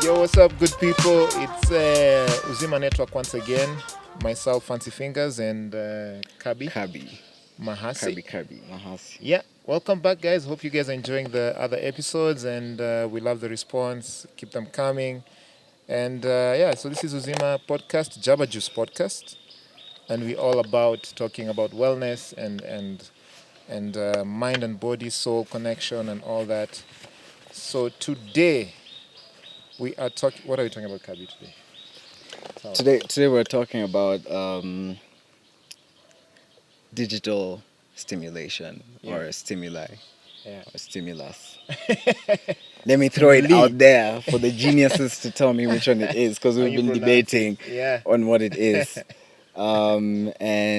Yo, what's up, good people? It's Uzima Network once again. Myself, Fancy Fingers, and Kabi Kerby, Mahasi. Mahasi. Yeah, welcome back, guys. Hope you guys are enjoying the other episodes, and we love the response. Keep them coming. And yeah, so this is Uzima Podcast, Jabba Juice Podcast, and we're all about talking about wellness and mind and body, soul connection, and all that. So today we are talking. What are we talking about, Kabi? Today? Tell us. Today we're talking about digital stimulation Yeah. or stimuli Yeah. or stimulus. Let me throw it out there for the geniuses to tell me which one it is, because How we've you been pronounce debating it. Yeah. on what it is. Yeah,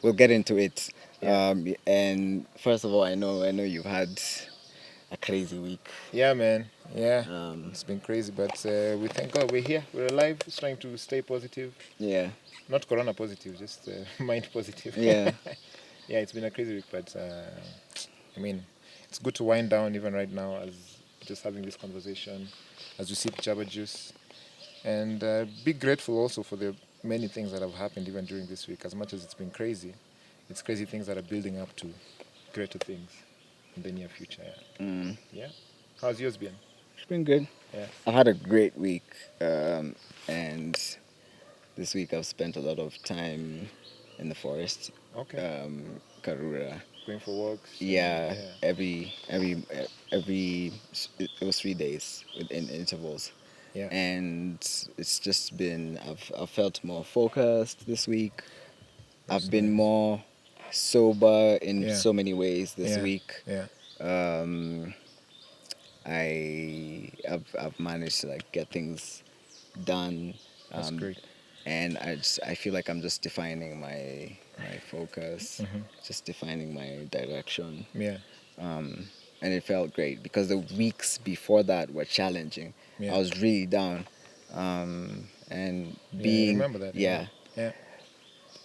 we'll get into it. Yeah. And first of all, I know you've had a crazy week. Yeah, man. Yeah. Um, It's been crazy, but we thank God we're here. We're alive. Just trying to stay positive. yeah, Not corona positive, just mind positive. yeah. Yeah, it's been a crazy week, but I mean, it's good to wind down even right now as just having this conversation as we sip Jabba Juice. And be grateful also for the many things that have happened even during this week. As much as it's been crazy, it's crazy things that are building up to greater things in the near future. Yeah. Mm. Yeah. How's yours been? It's been good. Yeah. I've had a great week, and this week I've spent a lot of time in the forest, Okay. Karura. Going for walks. Yeah, Yeah. every it was 3 days in intervals, Yeah. and it's just been I've felt more focused this week. That's I've been nice. more sober in Yeah. so many ways this Yeah. week. Yeah. Um, I've managed to like get things done, That's great. and I feel like I'm just defining my focus, Mm-hmm. just defining my direction, Yeah. and it felt great because the weeks before that were challenging. Yeah. I was really down, and Yeah. I being remember that. yeah, Yeah.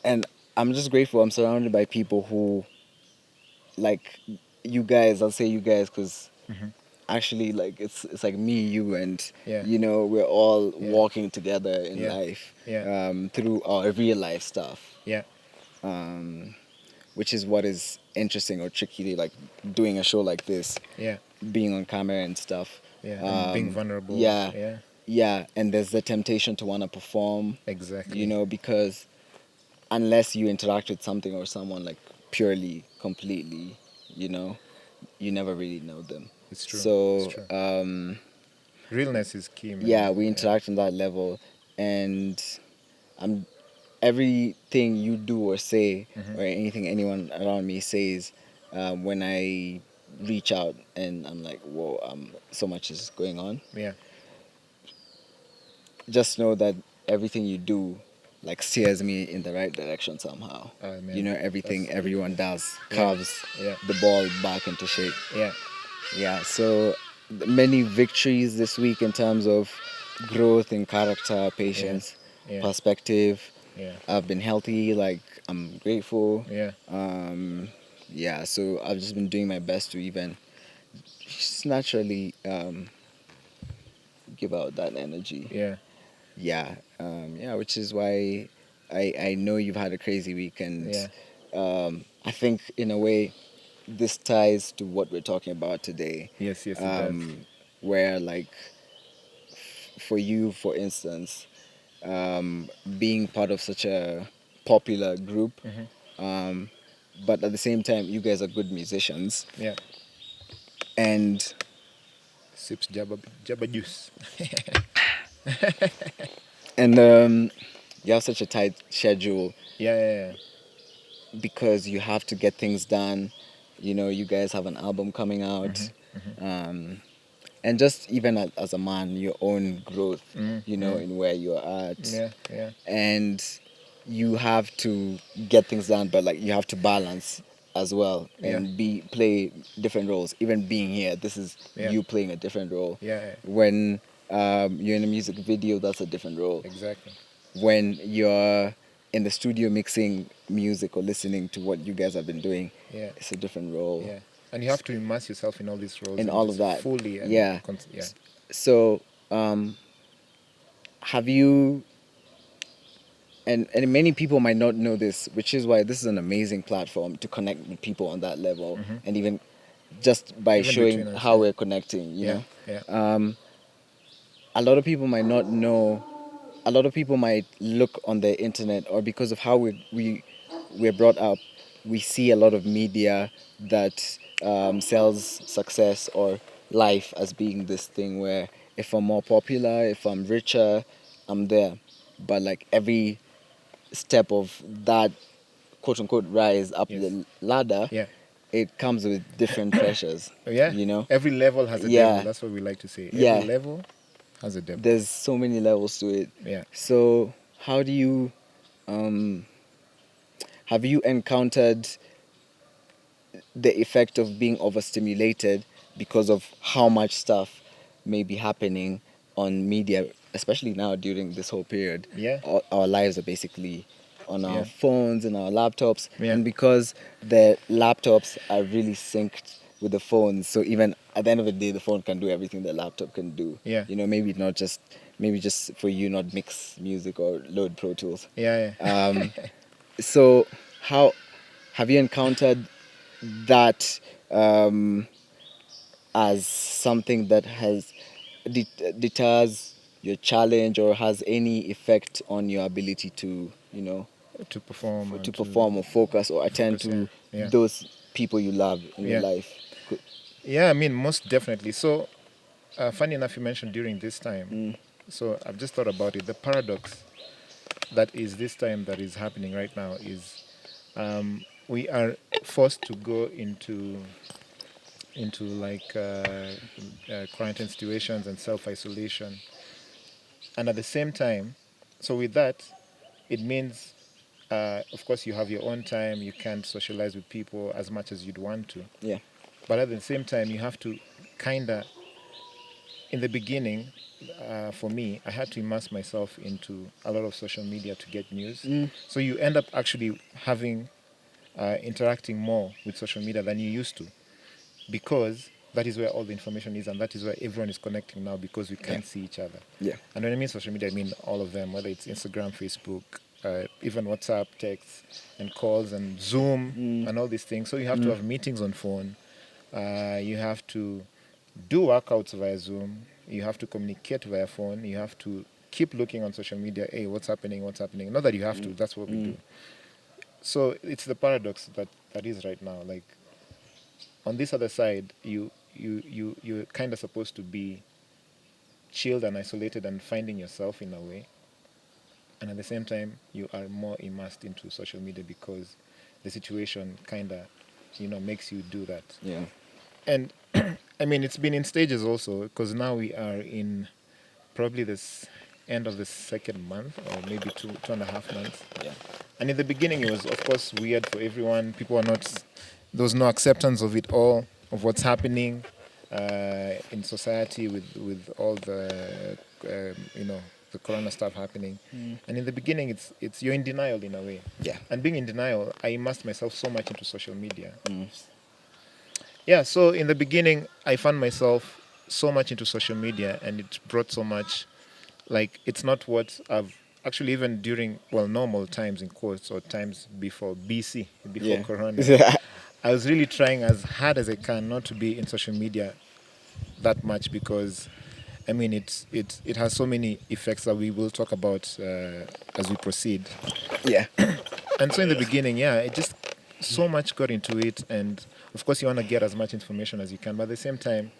and I'm just grateful. I'm surrounded by people who like you guys. I'll say you guys because Mm-hmm. actually like it's like me, you, and Yeah. we're all Yeah. walking together in Yeah. life, Yeah. through our real life stuff, Yeah. um, which is what is interesting or tricky, like doing a show like this, Yeah. being on camera and stuff. Yeah. And being vulnerable. Yeah, Yeah. yeah, and there's the temptation to want to perform, Exactly. because unless you interact with something or someone like purely, completely, you know, you never really know them. It's true. It's So true. Realness is key, yeah, man. we Yeah. interact on that level, and I'm everything you do or say Mm-hmm. or anything anyone around me says, when I reach out and I'm like, whoa, so much is going on. Yeah. Just know that everything you do like steers me in the right direction somehow. Man. Everything That's deep, everyone man. does Yeah. carves Yeah. the ball back into shape. Yeah. Yeah, so many victories this week in terms of growth in character, Yeah. patience, Yeah. perspective. Yeah. I've been healthy, like I'm grateful. Yeah. Yeah, so I've just been doing my best to even just naturally give out that energy. Yeah. Yeah, yeah, which is why I know you've had a crazy week, and Yeah. I think in a way this ties to what we're talking about today, Yes. Yes, it does. where like for you, for instance, being part of such a popular group, Mm-hmm. but at the same time, you guys are good musicians, Yeah. and Sips Jabba juice. you have such a tight schedule Yeah. Yeah. because you have to get things done. You guys have an album coming Yeah. out, Mm-hmm. Mm-hmm. and just even as a man, your own growth, Mm-hmm. in where you're at, Yeah. Yeah. and you have to get things done, but like you have to balance as well Yeah. and play different roles. Even being here, this is Yeah. you playing a different role. Yeah. When you're in a music video, that's a different role. Exactly. When you're in the studio mixing music or listening to what you guys have been doing, Yeah. it's a different role. Yeah. And you have to immerse yourself in all these roles And and all of just that, fully and yeah. yeah. So, um, have you and many people might not know this, which is why this is an amazing platform to connect with people on that level, and even just by Even showing between us, how yeah. we're connecting, Yeah, yeah, a lot of people might not know. A lot of people might look on the internet, or because of how we're brought up, we see a lot of media that sells success or life as being this thing where if I'm more popular, if I'm richer, I'm there. But like every step of that quote unquote rise up yes, the ladder, yeah. it comes with different pressures, Yeah, you know? every level has a devil. Yeah, That's what we like to say. Every yeah. level has a devil. There's so many levels to it. Yeah. So, how do you, um, have you encountered the effect of being overstimulated because of how much stuff may be happening on media, especially now during this whole period? Yeah. Our lives are basically on our Yeah. phones and our laptops, Yeah. and because the laptops are really synced with the phones, so even at the end of the day, the phone can do everything the laptop can do. Yeah. You know, maybe just for you not mix music or load Pro Tools. Yeah. Yeah. So, how have you encountered that um, as something that has deters your challenge or has any effect on your ability to, To perform to and to perform or focus or attend focus. Yeah. to Yeah. those people you love in your Yeah. life? Yeah. I mean, most definitely. So, funny enough, you mentioned during this time. Mm, So I've just thought about it. The paradox that is this time that is happening right now is we are forced to go into like quarantine situations and self isolation, and at the same time, so with that, it means, of course, you have your own time. You can't socialize with people as much as you'd want to, yeah, but at the same time, you have to kind of, in the beginning, for me, I had to immerse myself into a lot of social media to get news. mm, So you end up actually having interacting more with social media than you used to, because that is where all the information is, and that is where everyone is connecting now because we yeah, can't see each other. yeah. And when I mean social media, I mean all of them, whether it's Instagram, Facebook, even WhatsApp, texts, and calls, and Zoom, Mm, and all these things. So you have to mm, have meetings on phone. You have to do workouts via Zoom. You have to communicate via phone. You have to keep looking on social media. Hey, what's happening? What's happening? Not that you have to. mm, That's what we mm, do. So it's the paradox that is right now. Like on this other side, you're kind of supposed to be chilled and isolated and finding yourself in a way, and at the same time, you are more immersed into social media because the situation kind of, makes you do that. yeah, And I mean, it's been in stages also because now we are in probably this end of the second month or maybe 2.5 months. yeah, And in the beginning, it was, of course, weird for everyone. People are not, there was no acceptance of it all, of what's happening in society with all the, the corona stuff happening. mm, And in the beginning, it's you're in denial in a way. yeah, And being in denial, I immersed myself so much into social media. mm, Yeah, so in the beginning, I found myself so much into social media, and it brought so much, like, it's not what I've actually, even during, well, normal times in quotes, or times before BC, before yeah, Corona, I was really trying as hard as I can not to be in social media that much because, I mean, it has so many effects that we will talk about as we proceed. yeah, And so in the beginning, yeah, it just so much got into it, and of course you want to get as much information as you can, but at the same time,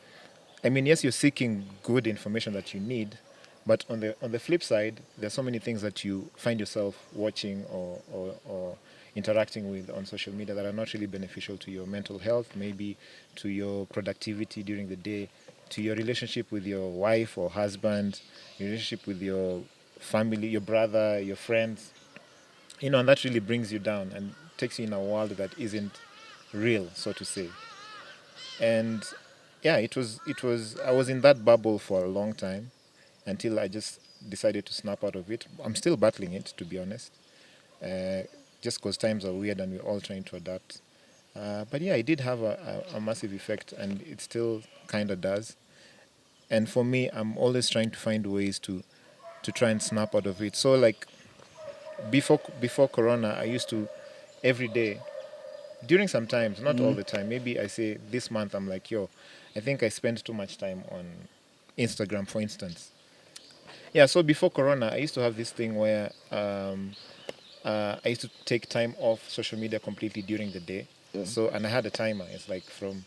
I mean, yes, you're seeking good information that you need, but on the flip side, there's so many things that you find yourself watching or interacting with on social media that are not really beneficial to your mental health, maybe to your productivity during the day, to your relationship with your wife or husband, your relationship with your family, your brother, your friends, and that really brings you down and takes you in a world that isn't real, so to say. And yeah, it was I was in that bubble for a long time until I just decided to snap out of it. I'm still battling it, to be honest, uh, just because times are weird and we're all trying to adapt. But yeah, it did have a massive effect, and it still kind of does. And for me, I'm always trying to find ways to try and snap out of it. So like before Corona, I used to every day during some times, not all Mm. the time. Maybe I say this month I'm like, yo, I think I spent too much time on Instagram, for instance. Yeah. So before Corona, I used to have this thing where I used to take time off social media completely during the day. Yeah. So and I had a timer. It's like from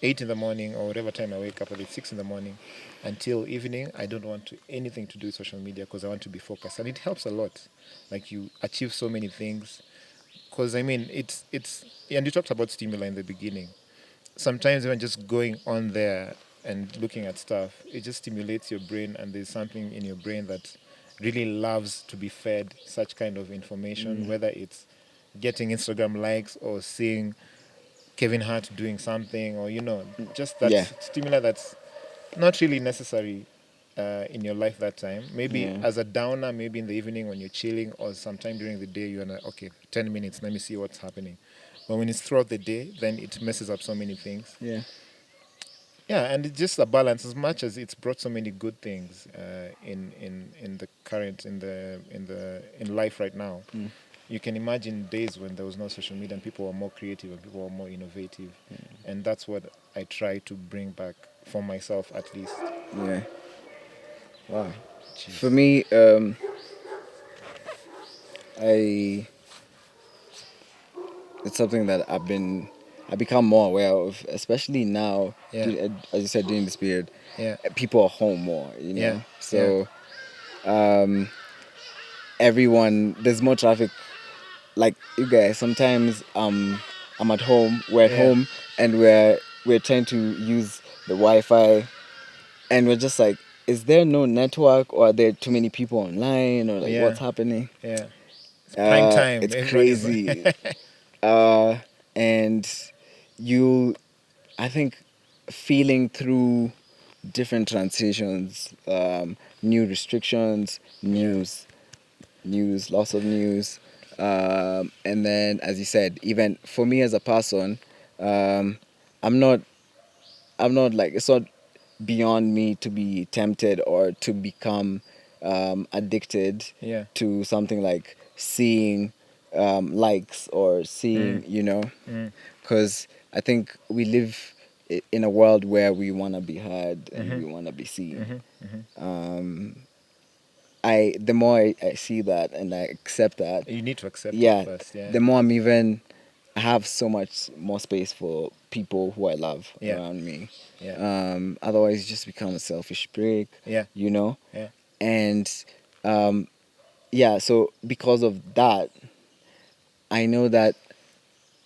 8 in the morning or whatever time I wake up, at 6 in the morning until evening. I don't want anything to do with social media because I want to be focused, and it helps a lot. Like you achieve so many things. Because I mean, it's and you talked about stimuli in the beginning. Sometimes even just going on there and looking at stuff, it just stimulates your brain, and there's something in your brain that really loves to be fed such kind of information, Mm. whether it's getting Instagram likes or seeing Kevin Hart doing something, or just that Yeah. stimuli that's not really necessary in your life that time. Maybe Yeah. as a downer, maybe in the evening when you're chilling, or sometime during the day, you're like, okay, 10 minutes, let me see what's happening. But when it's throughout the day, then it messes up so many things. Yeah. Yeah, and it's just a balance. As much as it's brought so many good things in the current in life right now, Mm. you can imagine days when there was no social media and people were more creative and people were more innovative, and that's what I try to bring back for myself at least. Yeah. Wow. For Jeez. me, I it's something that I become more aware of, especially now. Yeah. As you said, during this period, Yeah. people are home more. Yeah. Yeah. So um, everyone there's more traffic. Like you guys, sometimes I'm at home. We're at Yeah. home, and we're trying to use the Wi-Fi, and we're just like, is there no network, or are there too many people online, or like Yeah. what's happening? Yeah. It's prime time. It's Everybody's crazy. And you I think feeling through different transitions, new restrictions, yeah. lots of news, and then as you said, even for me as a person, um, i'm not I'm not like, it's not beyond me to be tempted or to become addicted Yeah. to something like seeing likes or Mm. seeing, Mm. because I think we live in a world where we want to be heard and Mhm. we want to be seen. Mhm. Mhm. Um, the more I see that and I accept that, You need to accept it yeah, first. Yeah. the more I have so much more space for people who I love Yeah. around me. Yeah. Otherwise, you just become a selfish prick, Yeah. you know? Yeah. And um, yeah, so because of that, I know that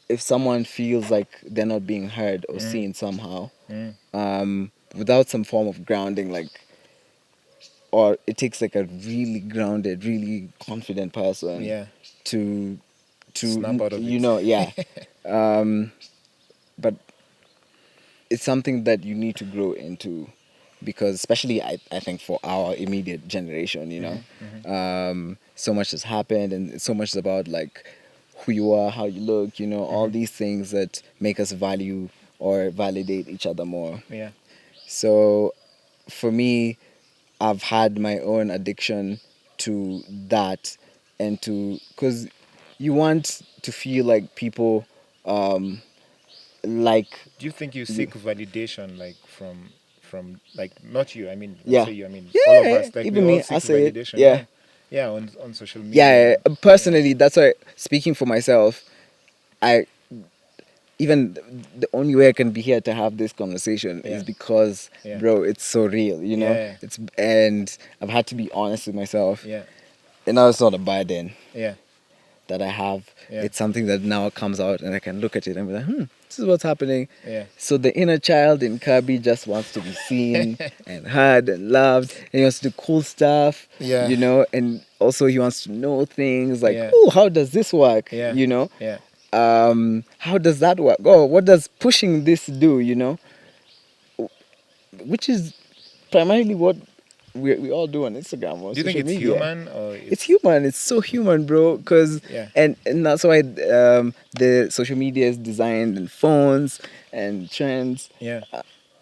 if someone feels like they're not being heard or Mm. seen somehow, Mm. without some form of grounding, like, or it takes like a really grounded, really confident person Yeah. to Snap out of it. yeah. Um, but it's something that you need to grow into, because especially I think for our immediate generation, Mhm. Mhm. so much has happened, and so much is about like who you are, how you look, all Mhm. these things that make us value or validate each other more. Yeah. So for me, I've had my own addiction to that, and to, because you want to feel like people like Do you think you you. seek validation like from like not you? I mean, when I Yeah. say you, I mean all of Yeah, us. Like we even all me, I seek say it. validation. Yeah. Yeah. Yeah. On social Yeah, media. Yeah. personally, that's why, speaking for myself, I even the only way I can be here to have this conversation is Yeah. because, Yeah. bro, it's so real, Yeah. It's, and I've had to be honest with myself. Yeah. And now it's not a burden Yeah. that I have. Yeah. It's something that now comes out, and I can look at it and be like, this is what's happening. Yeah. So the inner child in Kirby just wants to be seen and heard and loved, and he wants to do cool stuff, Yeah. and also he wants to know things like, Yeah. oh, how does this work? Yeah. Yeah. How does that work? Oh, what does pushing this do? Which is primarily what we all do on Instagram or Do you think social it's media. human or It's it's human. It's so human, bro. Cause yeah. and that's why the social media is designed, and phones and trends. Yeah.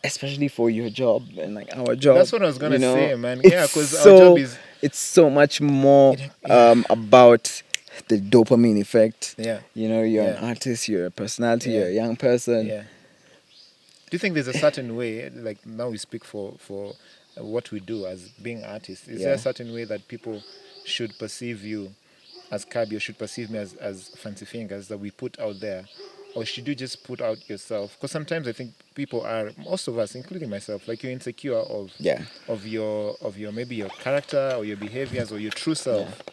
especially for your job and like our job, That's what I was you gonna know, say, man. it's Yeah, because our job so is it's so much more yeah, about the dopamine effect. yeah, You know, you're an yeah, artist, you're a personality, yeah, you're a young person. yeah. Do you think there's a certain way, like now we speak for what we do as being artists? Is there a Yeah. certain way that people should perceive you as Kirby, or should perceive me as Fancy Fingers that we put out there, or should you just put out yourself? Because sometimes I think people are, most of us, including myself, like you're insecure Yeah. of your maybe your character or your behaviors or your true Yeah. self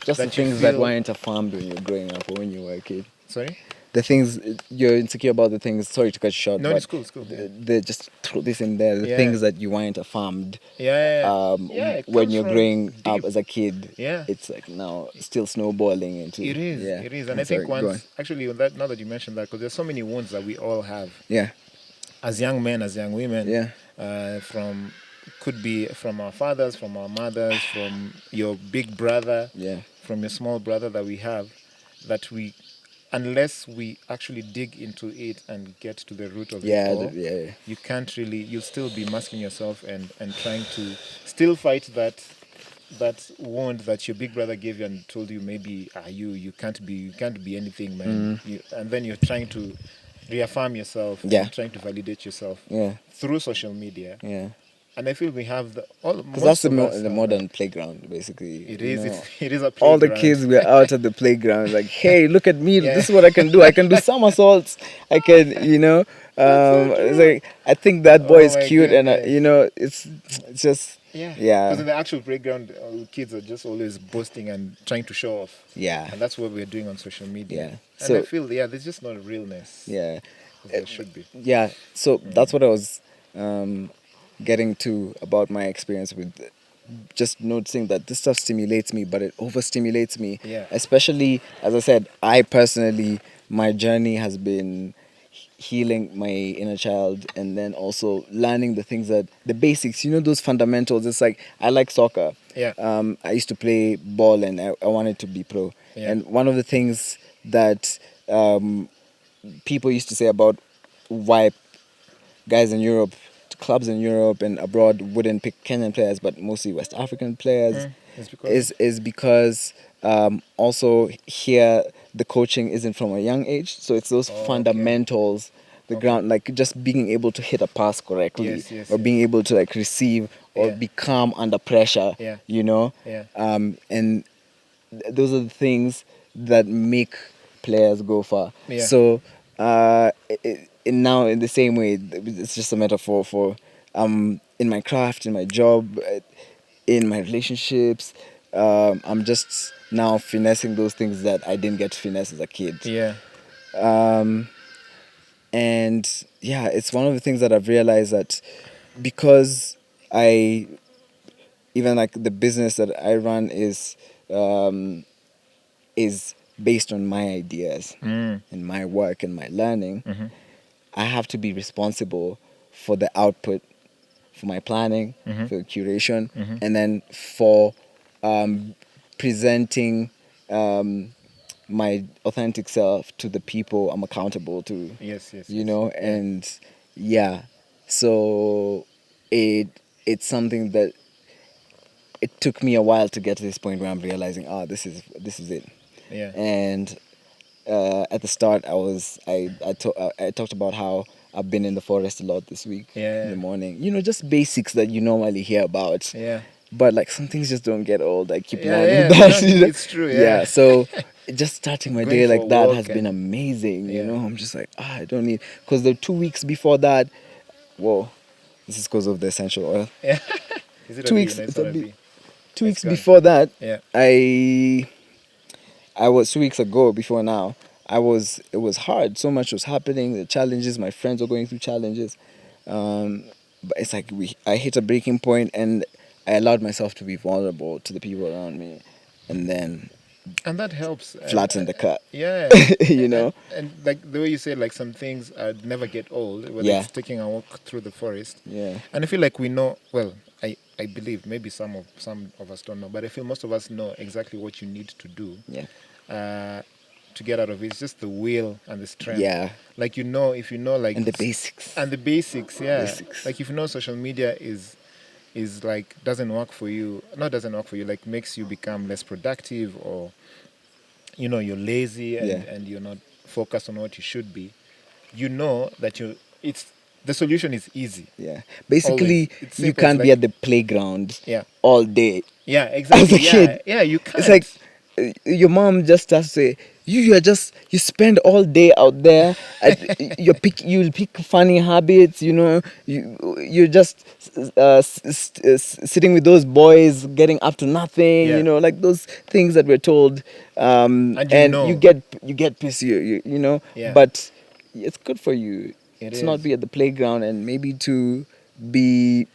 Just the that you things that feel. weren't affirmed when you're growing up or when you were a kid. Sorry. The things you're insecure about, the things, sorry to cut you short, No, but it's cool. It's cool. Yeah. they just throw this in there, the Yeah. things that you weren't affirmed Yeah. Yeah. It when comes you're from growing up deep. as a kid. Yeah. It's like now still snowballing into, It is. yeah. It is. And Yeah, I think sorry, go on. once, actually, on that, now that you mentioned that, because there's so many wounds that we all have Yeah. as young men, as young women, Yeah. from could be from our fathers, from our mothers, from your big brother, Yeah. from your small brother that we have, that we, unless we actually dig into it and get to the root of it Yeah. all, Yeah. you can't really. You'll still be masking yourself and trying to still fight that wound that your big brother gave you and told you maybe you can't be anything, man. Mm. And then you're trying to reaffirm yourself Yeah. and trying to validate yourself Yeah. through social media. Yeah. And I feel we have all, Because that's most of us the have that. modern playground, basically. It You is. know, It is a all the playground. kids were out at the playground, like, hey, look at me, Yeah. this is what I can do. I can do somersaults. I can, you know, That's so it's true. like, I think that boy Oh is my cute, and goodness. you know, it's just, Yeah. Because yeah, in the actual playground, kids are just always boasting and trying to show off. yeah, And that's what we're doing on social yeah. media. And I So, feel, yeah, there's just not a realness yeah, as there should be. yeah. So that's what I was getting to about my experience with just noticing that this stuff stimulates me, but it overstimulates me. Yeah. Especially, as I said, I personally, my journey has been healing my inner child and then also learning the things that, the basics, you know, those fundamentals. It's like, I like soccer. Yeah. I used to play ball and I wanted to be pro. Yeah. And one of the things that people used to say about why guys in Europe, clubs in Europe and abroad wouldn't pick Kenyan players, but mostly West African players, It's because is because also here the coaching isn't from a young age, so it's those oh, okay. fundamentals, the Okay. ground, like just being able to hit a pass correctly, Yes, yes, or being yes. able to like receive or Yeah. be calm under pressure, Yeah. you know, Yeah. and those are the things that make players go far. Yeah. So now in the same way, it's just a metaphor for in my craft, in my job, in my relationships. I'm just now finessing those things that I didn't get to finesse as a kid. Yeah. And yeah, it's one of the things that I've realized that because I, even like the business that I run um, is based on my ideas Mm. and my work and my learning, Mm-hmm. I have to be responsible for the output, for my planning, Mm-hmm. for the curation, Mm-hmm. and then for presenting my authentic self to the people I'm accountable to, Yes, yes, you yes. know, Yeah. and yeah, so it it's something that it took me a while to get to this point where I'm realizing, this is it. Yeah. And at the start, I talked about how I've been in the forest a lot this week in Yeah. the morning. You know, just basics that you normally hear about. Yeah. But like some things just don't get old. I keep Yeah, learning yeah, they that. don't. You know? It's true, yeah. Yeah. So just starting my Going day for a like that has walk been and amazing. You yeah. know, I'm just like, I don't need, because the 2 weeks before that, whoa, this is because of the essential oil. Yeah. Is it a Two B? weeks, No, it's it's a not a bit, B. two It's weeks gone. before that, Yeah. I I was 2 weeks ago before now. It was hard. So much was happening. The challenges, my friends were going through challenges. But it's like I hit a breaking point and I allowed myself to be vulnerable to the people around me, and then And that helps. flatten the cut. Yeah. You know? And like the way you say, like some things never get old, whether Yeah, it's taking a walk through the forest. yeah, And I feel like we know, well, I believe, maybe some of us don't know, but I feel most of us know exactly what you need to do yeah, uh, to get out of it is just the will and the strength. Yeah. Like if you know like And the basics. and the basics, yeah. Basics. Like if you know social media is like doesn't work for you, not doesn't work for you, like makes you become less productive, or you're lazy Yeah. and you're not focused on what you should be. You know that it's the solution is easy. Yeah. Always. Basically, It's you simple. It's can't be like at the playground yeah. all day. Yeah, As exactly. a Yeah. kid, Yeah, you it's can't. like your mom just has to say, you spend all day out there. You'll pick funny habits. You're just sitting with those boys, getting up to nothing. Yeah. Like those things that we're told. And And you get pissed. Yeah. But it's good for you It to not is. be at the playground and maybe to be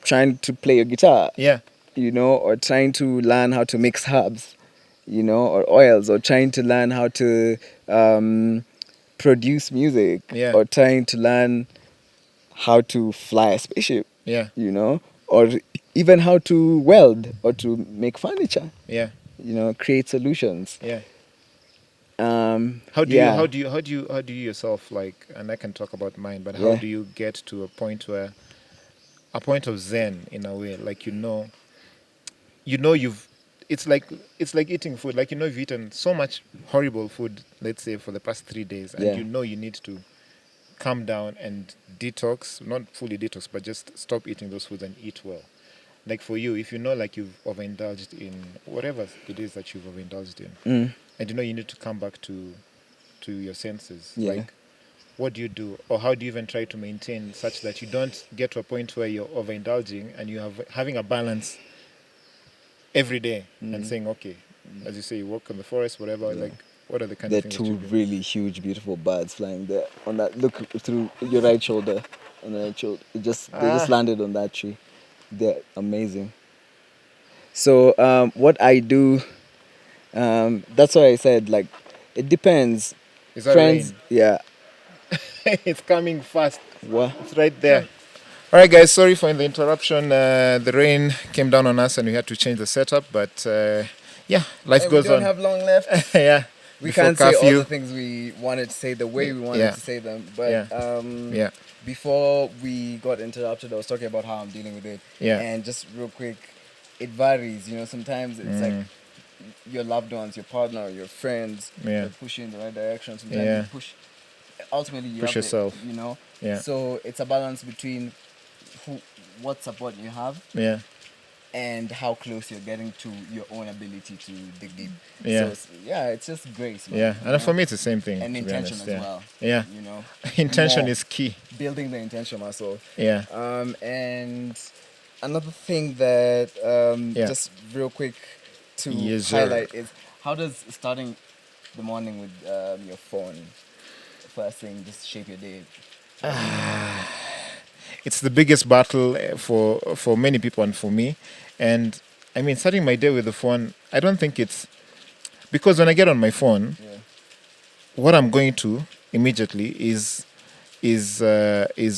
trying to play your guitar, Yeah. or trying to learn how to mix herbs, or oils, or trying to learn how to produce music, Yeah. or trying to learn how to fly a spaceship, Yeah. or even how to weld or to make furniture, Yeah. create solutions. Yeah. Yeah, How do you yourself, like, and I can talk about mine, but how yeah, do you get to a point of zen in a way, like you've it's like eating food, like you've eaten so much horrible food, let's say for the past 3 days, and yeah, you need to calm down and detox, not fully detox, but just stop eating those foods and eat well. Like for you, if you know like you've overindulged in whatever it is that you've overindulged in, mm, and you need to come back to your senses, yeah. like what do you do, or how do you even try to maintain such that you don't get to a point where you're overindulging and you have having a balance every day and Mm, saying, okay, as you say, you walk in the forest, whatever, yeah. like what are the kind There of are things that you two do? really huge, beautiful birds flying there on that. Look through your right shoulder, on the right shoulder. They just Ah, landed on that tree. They're amazing. So what I do, that's why I said, like, it depends. is that Friends, rain? yeah. It's coming fast. What? It's right there. All right, guys. Sorry for the interruption. The rain came down on us, and we had to change the setup. But yeah, life Hey, we goes don't on. have long left. Yeah, We before can't say all the curfew. things we wanted to say the way we wanted Yeah, to say them, but yeah, yeah, before we got interrupted, I was talking about how I'm dealing with it, yeah. and just real quick, it varies. Sometimes it's like Mm, your loved ones, your partner, your friends yeah, that push you in the right direction. Sometimes you yeah. push. Ultimately, you Push have the. yourself. Yeah, So it's a balance between who, what support you have, yeah, and how close you're getting to your own ability to dig deep. So yeah, yeah, it's just grace, man. yeah. And for me, it's the same thing. And To be intention honest, as yeah, well. yeah. You know, Intention more is key. building the intention muscle. Yeah, And another thing that yeah. just real quick to Yes, sir. highlight is how does starting the morning with your phone first thing just shape your day? It's the biggest battle for many people and for me. And I mean, starting my day with the phone, I don't think it's because when I get on my phone, Yeah. what I'm going to immediately is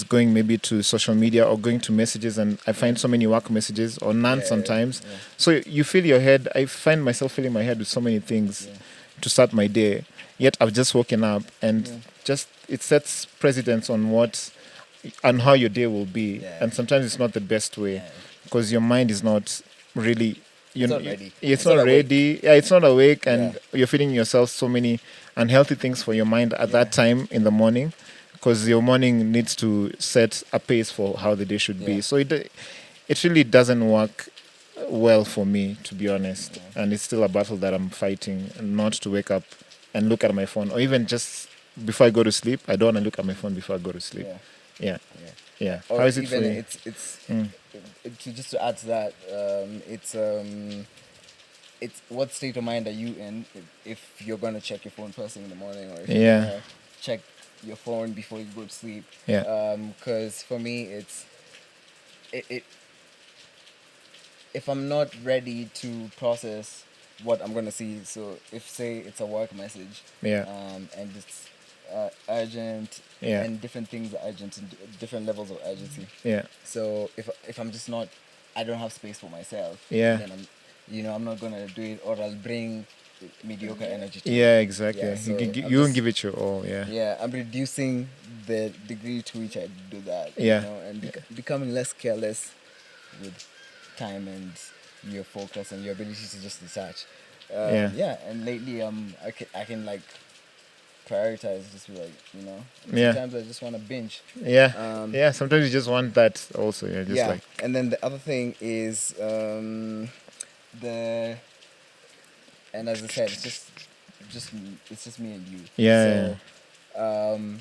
going maybe to social media or going to messages, and I find so many work messages or none Yeah. sometimes. Yeah. So you fill your head. I find myself filling my head with so many things Yeah. to start my day. Yet I've just woken up, and Yeah. just it sets precedence on what and how your day will be. Yeah. And sometimes it's not the best way Yeah. because your mind is not really It's not ready. it's It's not not awake. ready. Yeah, it's not awake, Yeah. and you're feeding yourself so many unhealthy things for your mind at Yeah. that time in the morning, because your morning needs to set a pace for how the day should Yeah. be. So it really doesn't work well for me, to be honest, and it's still a battle that I'm fighting, not to wake up and look at my phone, or even just before I go to sleep. I don't want to look at my phone before I go to sleep. Yeah. Yeah, Yeah. yeah. How Or is it for even you? Mm. just to add to that, it's what state of mind are you in if you're gonna check your phone first thing in the morning, or if you're Yeah, gonna check your phone before you go to sleep. yeah, Because for me, it if I'm not ready to process what I'm gonna see. So if say it's a work message, yeah, and it's urgent, yeah, and different things are urgent and different levels of urgency. yeah, So if I'm just not, I don't have space for myself, yeah, then I'm not gonna do it, or I'll bring mediocre energy to Yeah, it. exactly. Yeah, so You won't give it your all. Yeah. yeah, I'm reducing the degree to which I do that, Yeah. and Yeah. becoming less careless with time and your focus and your ability to just detach. Yeah. Yeah, and lately I can like prioritize, just be like, Yeah. sometimes I just want to binge. Yeah. Um, Yeah. Sometimes you just want that also. Yeah. Just yeah, like. and then the other thing is the and as I said, it's just me and you. Yeah. So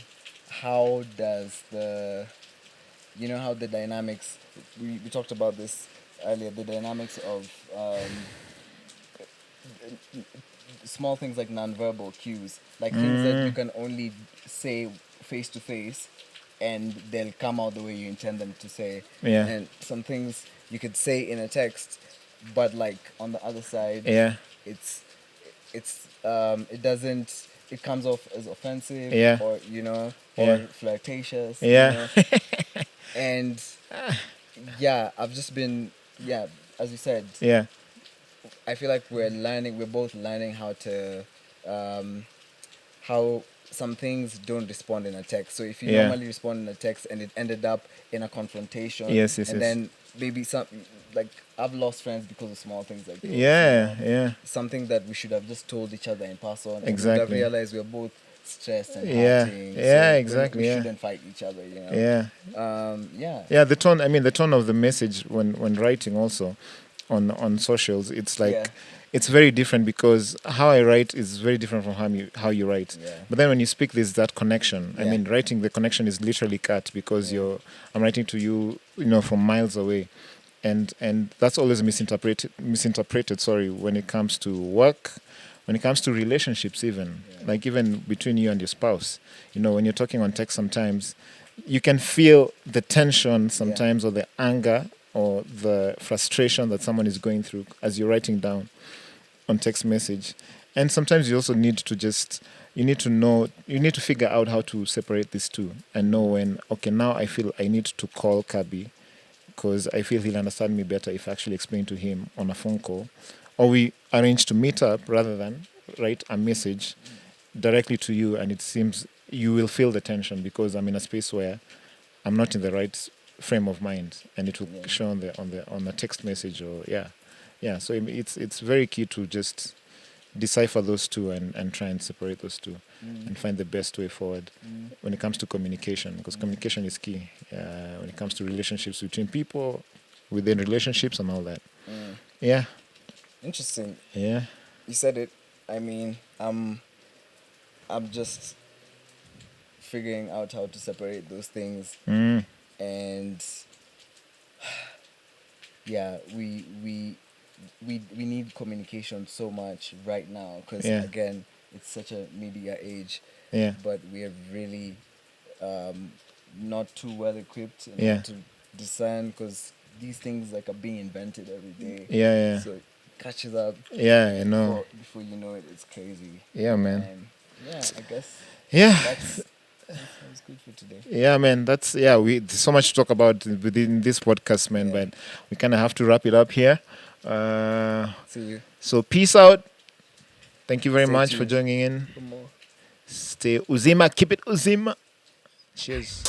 how does the how the dynamics, we talked about this earlier, the dynamics of small things like nonverbal cues, like things that you can only say face to face and they'll come out the way you intend them to say. Yeah. And some things you could say in a text, but like on the other side, Yeah. it's it doesn't, it comes off as offensive, Yeah. or or Yeah. flirtatious, Yeah. and yeah, I've just been, yeah, as you said, Yeah. I feel like we're both learning how to, how some things don't respond in a text. So if you Yeah. normally respond in a text and it ended up in a confrontation, Yes. Yes. and Yes. then maybe some, like, I've lost friends because of small things like those. Yeah. Yeah. Something that we should have just told each other in person, and we would have Exactly. realized we're both stressed and Yeah. hurting. Yeah. So Exactly. we Yeah. shouldn't fight each other. Yeah. Yeah. Yeah, the tone. I mean, the tone of the message when writing also on socials. It's like Yeah. it's very different because how I write is very different from how you write. Yeah. But then when you speak, there's that connection. I Yeah. mean, writing, the connection is literally cut because Yeah. I'm writing to you, from miles away, and that's always misinterpreted. Sorry, when it comes to work. When it comes to relationships, even Yeah. like even between you and your spouse, when you're talking on text, sometimes you can feel the tension sometimes, or the anger or the frustration that someone is going through as you're writing down on text message. And sometimes you also need to you need to figure out how to separate these two and know when, okay, now I feel I need to call Kabi because I feel he'll understand me better if I actually explain to him on a phone call, or we arrange to meet up rather than write a message directly to you, and it seems you will feel the tension because I'm in a space where I'm not in the right frame of mind, and it will show on the text message, or yeah. So it's very key to just decipher those two and try and separate those two and find the best way forward when it comes to communication, because communication is key when it comes to relationships between people, within relationships, and all that. Yeah, Interesting. yeah, You said it. I mean, I'm just figuring out how to separate those things, and yeah, we need communication so much right now, because Yeah. again, it's such a media age, yeah, but we are really not too well equipped in Yeah. how to discern, because these things like are being invented every day. Yeah. So it catches up. Yeah, I know. Before you know it, it's crazy. Yeah, man. Yeah, I guess Yeah. that sounds good for today. Yeah, man. There's so much to talk about within this podcast, man. Yeah. But we kind of have to wrap it up here. See you. So peace out. Thank you very Stay much for tuned joining in. for more. Stay Uzima. Keep it Uzima. Cheers.